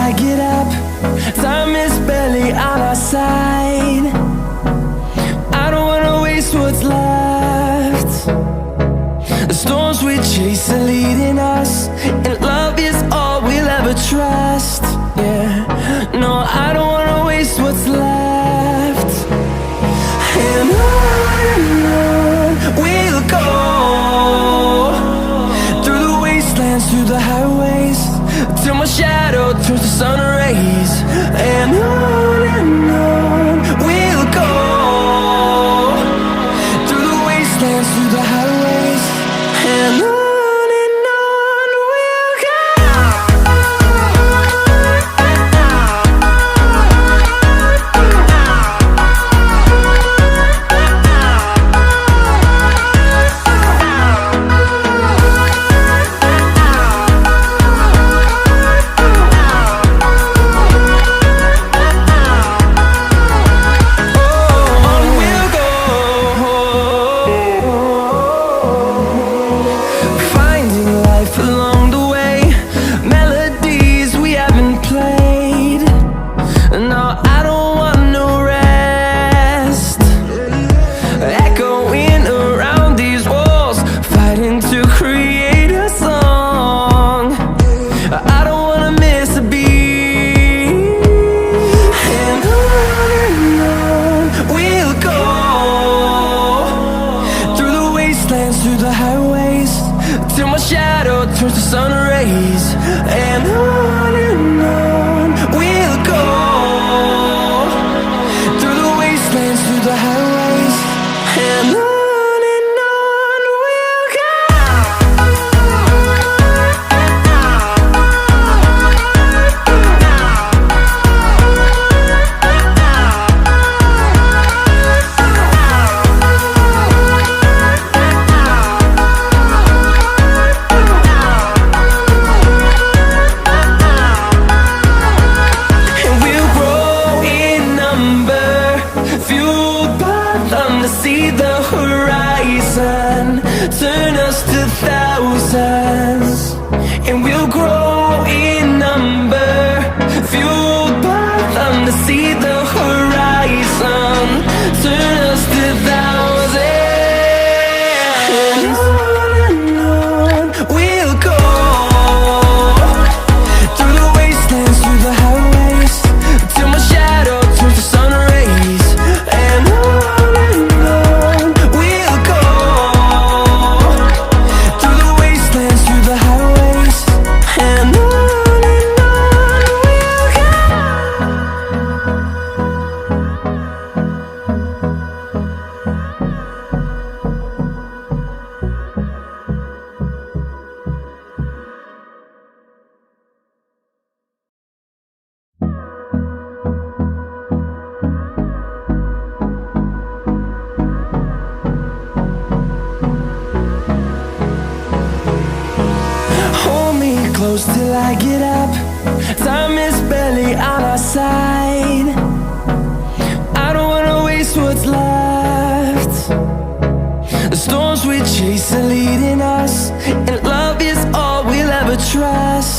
I get up. Time is barely on our side. I don't wanna waste what's left. The storms we chase are leading us, and love is all we'll ever trust. Yeah, no, I don't wanna waste what's left. And on we'll go, through the wastelands, through the highways, till my shadow turns to sun rays. And on we'll go, through the wastelands, through the highways, and on. Through the highways, till my shadow turns to sun rays. And on we'll go, through the wastelands, through the highways, and on. See the horizon turn us to thousands, and we'll grow in number, fueled by them to see the horizon turn us to thousands. And on we'll go, through the wastelands, through the highways, till my shadow turns to sun rays. And close till I get up. Time is barely on our side. I don't wanna waste what's left. The storms we chase are leading us, and love is all we'll ever trust.